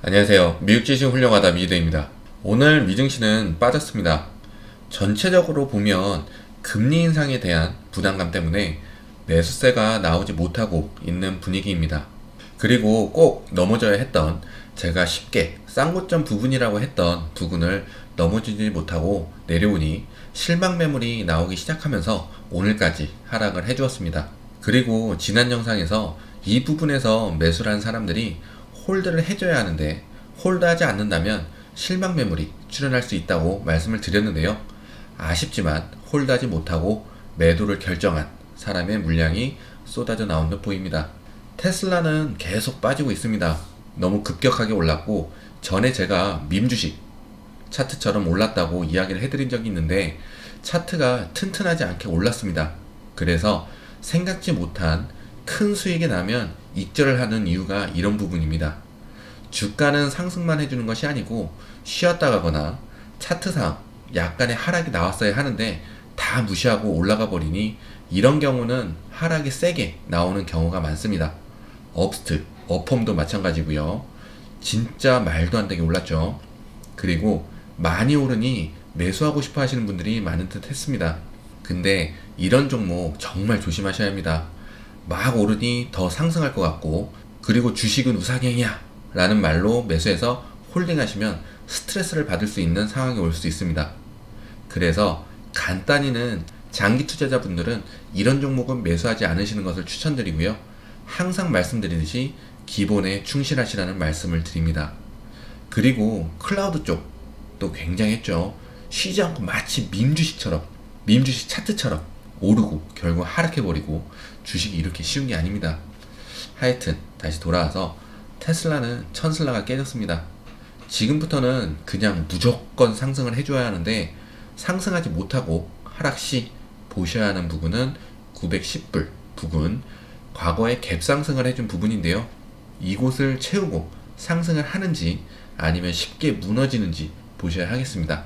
안녕하세요. 미국지식 훌륭하다 미드입니다. 오늘 미증시는 빠졌습니다. 전체적으로 보면 금리 인상에 대한 부담감 때문에 매수세가 나오지 못하고 있는 분위기입니다. 그리고 꼭 넘어져야 했던 제가 쉽게 쌍고점 부분이라고 했던 부분을 넘어지지 못하고 내려오니 실망 매물이 나오기 시작하면서 오늘까지 하락을 해주었습니다. 그리고 지난 영상에서 이 부분에서 매수를 한 사람들이 홀드를 해줘야 하는데 홀드하지 않는다면 실망 매물이 출현할 수 있다고 말씀을 드렸는데요. 아쉽지만 홀드하지 못하고 매도를 결정한 사람의 물량이 쏟아져 나온 듯 보입니다. 테슬라는 계속 빠지고 있습니다. 너무 급격하게 올랐고 전에 제가 밈주식 차트처럼 올랐다고 이야기를 해드린 적이 있는데 차트가 튼튼하지 않게 올랐습니다. 그래서 생각지 못한 큰 수익이 나면 익절을 하는 이유가 이런 부분입니다. 주가는 상승만 해주는 것이 아니고 쉬었다 가거나 차트상 약간의 하락이 나왔어야 하는데 다 무시하고 올라가 버리니 이런 경우는 하락이 세게 나오는 경우가 많습니다. 업스트, 어펌도 마찬가지고요. 진짜 말도 안 되게 올랐죠. 그리고 많이 오르니 매수하고 싶어 하시는 분들이 많은 듯 했습니다. 근데 이런 종목 정말 조심하셔야 합니다. 막 오르니 더 상승할 것 같고 그리고 주식은 우상향이야 라는 말로 매수해서 홀딩하시면 스트레스를 받을 수 있는 상황이 올 수 있습니다. 그래서 간단히는 장기 투자자분들은 이런 종목은 매수하지 않으시는 것을 추천드리고요. 항상 말씀드리듯이 기본에 충실하시라는 말씀을 드립니다. 그리고 클라우드 쪽도 굉장했죠. 쉬지 않고 마치 밈주식처럼 밈주식 차트처럼 오르고 결국 하락해버리고 주식이 이렇게 쉬운 게 아닙니다. 하여튼 다시 돌아와서 테슬라는 천슬라가 깨졌습니다. 지금부터는 그냥 무조건 상승을 해줘야 하는데 상승하지 못하고 하락시 보셔야 하는 부분은 910불 부분, 과거에 갭상승을 해준 부분인데요. 이곳을 채우고 상승을 하는지 아니면 쉽게 무너지는지 보셔야 하겠습니다.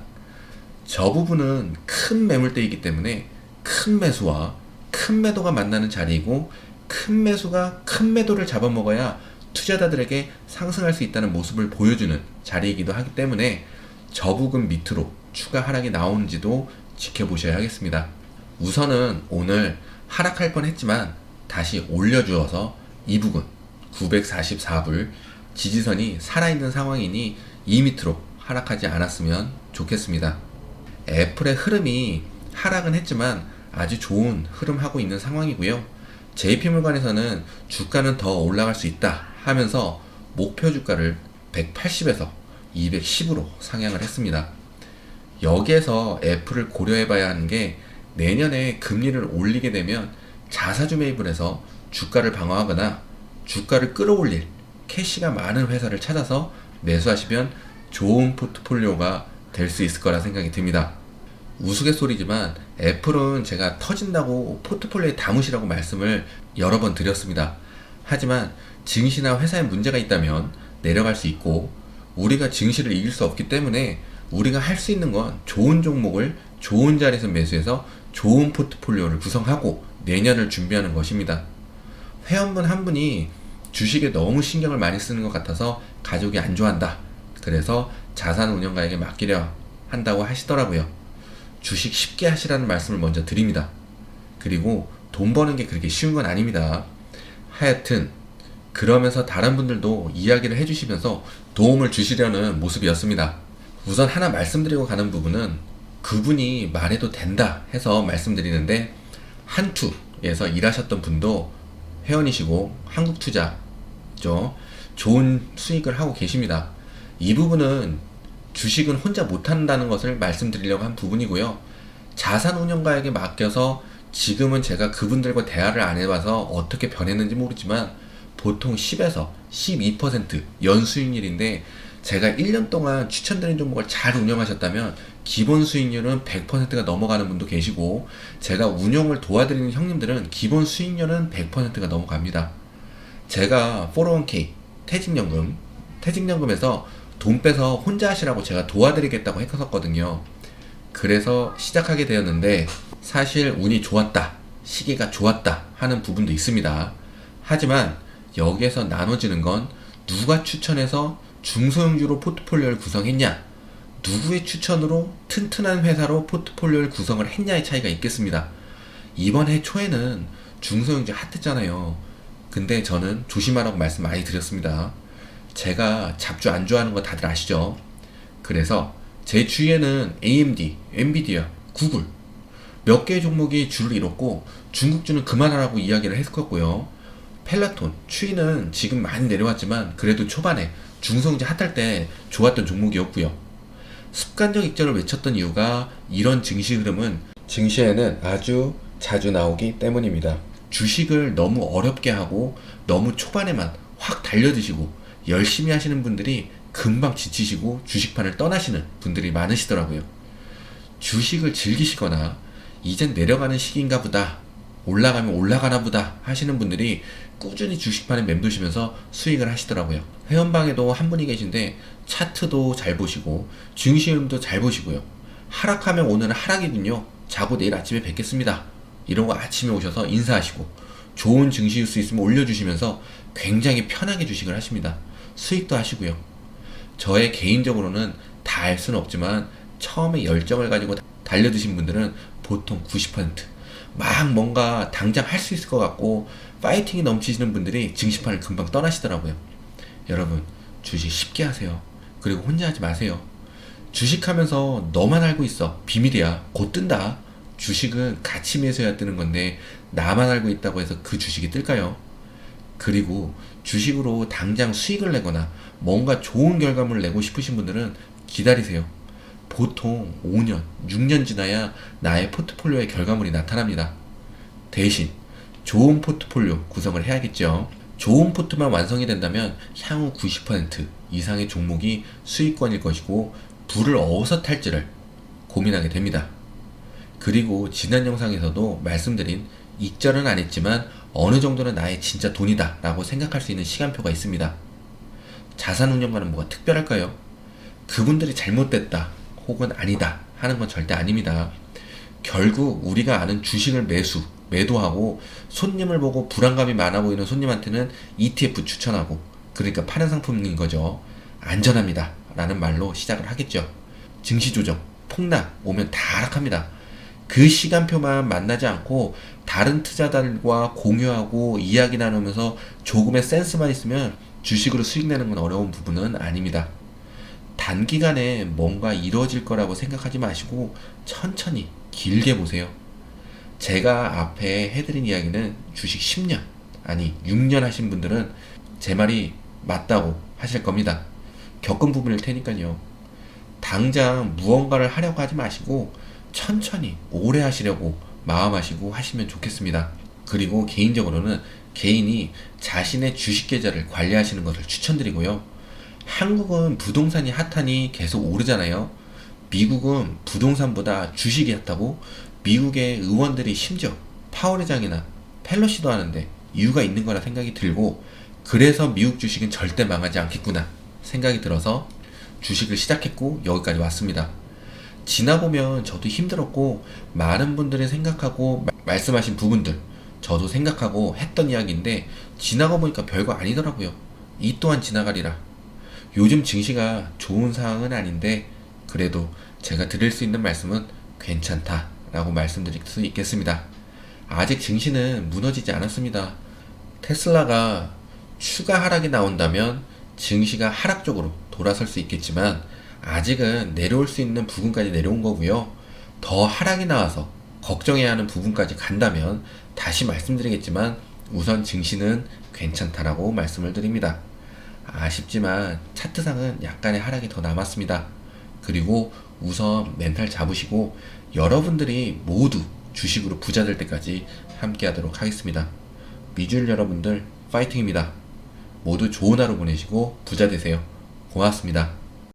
저 부분은 큰 매물대이기 때문에 큰 매수와 큰 매도가 만나는 자리이고 큰 매수가 큰 매도를 잡아먹어야 투자자들에게 상승할 수 있다는 모습을 보여주는 자리이기도 하기 때문에 저 부분 밑으로 추가 하락이 나오는지도 지켜보셔야 하겠습니다. 우선은 오늘 하락할 뻔했지만 다시 올려주어서 이 부분 944불 지지선이 살아있는 상황이니 이 밑으로 하락하지 않았으면 좋겠습니다. 애플의 흐름이 하락은 했지만 아주 좋은 흐름 하고 있는 상황이고요. JP물관에서는 주가는 더 올라갈 수 있다 하면서 목표 주가를 180에서 210으로 상향을 했습니다. 여기에서 애플을 고려해 봐야 하는 게 내년에 금리를 올리게 되면 자사주 매입을 해서 주가를 방어하거나 주가를 끌어올릴 캐시가 많은 회사를 찾아서 매수하시면 좋은 포트폴리오가 될 수 있을 거라 생각이 듭니다. 우스갯소리지만 애플은 제가 터진다고 포트폴리오에 담으시라고 말씀을 여러 번 드렸습니다. 하지만 증시나 회사에 문제가 있다면 내려갈 수 있고 우리가 증시를 이길 수 없기 때문에 우리가 할 수 있는 건 좋은 종목을 좋은 자리에서 매수해서 좋은 포트폴리오를 구성하고 내년을 준비하는 것입니다. 회원분 한 분이 주식에 너무 신경을 많이 쓰는 것 같아서 가족이 안 좋아한다. 그래서 자산운용가에게 맡기려 한다고 하시더라고요. 주식 쉽게 하시라는 말씀을 먼저 드립니다. 그리고 돈 버는 게 그렇게 쉬운 건 아닙니다. 하여튼 그러면서 다른 분들도 이야기를 해주시면서 도움을 주시려는 모습이었습니다. 우선 하나 말씀드리고 가는 부분은 그분이 말해도 된다 해서 말씀드리는데 한투에서 일하셨던 분도 회원이시고 한국투자죠. 좋은 수익을 하고 계십니다. 이 부분은 주식은 혼자 못한다는 것을 말씀드리려고 한 부분이고요. 자산운용가에게 맡겨서 지금은 제가 그분들과 대화를 안 해봐서 어떻게 변했는지 모르지만 보통 10에서 12% 연수익률인데 제가 1년 동안 추천드린 종목을 잘 운영하셨다면 기본 수익률은 100%가 넘어가는 분도 계시고 제가 운용을 도와드리는 형님들은 기본 수익률은 100%가 넘어갑니다. 제가 401k 퇴직연금에서 돈 빼서 혼자 하시라고 제가 도와드리겠다고 했었거든요. 그래서 시작하게 되었는데 사실 운이 좋았다, 시기가 좋았다 하는 부분도 있습니다. 하지만 여기에서 나눠지는 건 누가 추천해서 중소형주로 포트폴리오를 구성했냐, 누구의 추천으로 튼튼한 회사로 포트폴리오를 구성을 했냐의 차이가 있겠습니다. 이번 해 초에는 중소형주 핫했잖아요. 근데 저는 조심하라고 말씀 많이 드렸습니다. 제가 잡주 안 좋아하는 거 다들 아시죠? 그래서 제 주위에는 AMD, 엔비디아, 구글 몇 개의 종목이 줄을 이뤘고 중국주는 그만하라고 이야기를 했었고요. 펠라톤, 추이는 지금 많이 내려왔지만 그래도 초반에 중성지 핫할 때 좋았던 종목이었고요. 습관적 익절을 외쳤던 이유가 이런 증시 흐름은 증시에는 아주 자주 나오기 때문입니다. 주식을 너무 어렵게 하고 너무 초반에만 확 달려드시고 열심히 하시는 분들이 금방 지치시고 주식판을 떠나시는 분들이 많으시더라고요. 주식을 즐기시거나 이젠 내려가는 시기인가 보다, 올라가면 올라가나 보다 하시는 분들이 꾸준히 주식판에 맴도시면서 수익을 하시더라고요. 회원방에도 한 분이 계신데 차트도 잘 보시고 증시 흐름도 잘 보시고요. 하락하면 오늘은 하락이군요, 자고 내일 아침에 뵙겠습니다 이러고 아침에 오셔서 인사하시고 좋은 증시 뉴스 있으면 올려주시면서 굉장히 편하게 주식을 하십니다. 수익도 하시고요. 저의 개인적으로는 다 알 수는 없지만 처음에 열정을 가지고 달려드신 분들은 보통 90%막 뭔가 당장 할 수 있을 것 같고 파이팅이 넘치시는 분들이 증시판을 금방 떠나시더라고요. 여러분, 주식 쉽게 하세요. 그리고 혼자 하지 마세요. 주식하면서 너만 알고 있어, 비밀이야, 곧 뜬다. 주식은 같이 매수해야 뜨는 건데 나만 알고 있다고 해서 그 주식이 뜰까요? 그리고 주식으로 당장 수익을 내거나 뭔가 좋은 결과물을 내고 싶으신 분들은 기다리세요. 보통 5년, 6년 지나야 나의 포트폴리오의 결과물이 나타납니다. 대신 좋은 포트폴리오 구성을 해야겠죠. 좋은 포트만 완성이 된다면 향후 90% 이상의 종목이 수익권일 것이고 불을 어디서 탈지를 고민하게 됩니다. 그리고 지난 영상에서도 말씀드린 익절은 안 했지만 어느 정도는 나의 진짜 돈이다 라고 생각할 수 있는 시간표가 있습니다. 자산운용과는 뭐가 특별할까요? 그분들이 잘못됐다 혹은 아니다 하는 건 절대 아닙니다. 결국 우리가 아는 주식을 매도하고 손님을 보고 불안감이 많아 보이는 손님한테는 ETF 추천하고, 그러니까 파는 상품인 거죠. 안전합니다 라는 말로 시작을 하겠죠. 증시 조정, 폭락 오면 다 하락합니다. 그 시간표만 만나지 않고 다른 투자자들과 공유하고 이야기 나누면서 조금의 센스만 있으면 주식으로 수익 내는 건 어려운 부분은 아닙니다. 단기간에 뭔가 이루어질 거라고 생각하지 마시고 천천히 길게 보세요. 제가 앞에 해드린 이야기는 주식 10년 아니 6년 하신 분들은 제 말이 맞다고 하실 겁니다. 겪은 부분일 테니까요. 당장 무언가를 하려고 하지 마시고 천천히 오래 하시려고 마음하시고 하시면 좋겠습니다. 그리고 개인적으로는 개인이 자신의 주식 계좌를 관리하시는 것을 추천드리고요. 한국은 부동산이 핫하니 계속 오르잖아요. 미국은 부동산보다 주식이 핫하고 미국의 의원들이 심지어 파월의장이나 펠로시도 하는데 이유가 있는 거라 생각이 들고, 그래서 미국 주식은 절대 망하지 않겠구나 생각이 들어서 주식을 시작했고 여기까지 왔습니다. 지나보면 저도 힘들었고 많은 분들이 생각하고 말씀하신 부분들 저도 생각하고 했던 이야기인데 지나고 보니까 별거 아니더라고요. 이 또한 지나가리라. 요즘 증시가 좋은 상황은 아닌데 그래도 제가 드릴 수 있는 말씀은 괜찮다 라고 말씀드릴 수 있겠습니다. 아직 증시는 무너지지 않았습니다. 테슬라가 추가 하락이 나온다면 증시가 하락 쪽으로 돌아설 수 있겠지만 아직은 내려올 수 있는 부분까지 내려온 거고요. 더 하락이 나와서 걱정해야 하는 부분까지 간다면 다시 말씀드리겠지만 우선 증시는 괜찮다라고 말씀을 드립니다. 아쉽지만 차트상은 약간의 하락이 더 남았습니다. 그리고 우선 멘탈 잡으시고 여러분들이 모두 주식으로 부자 될 때까지 함께 하도록 하겠습니다. 미주일 여러분들 파이팅입니다. 모두 좋은 하루 보내시고 부자 되세요. 고맙습니다.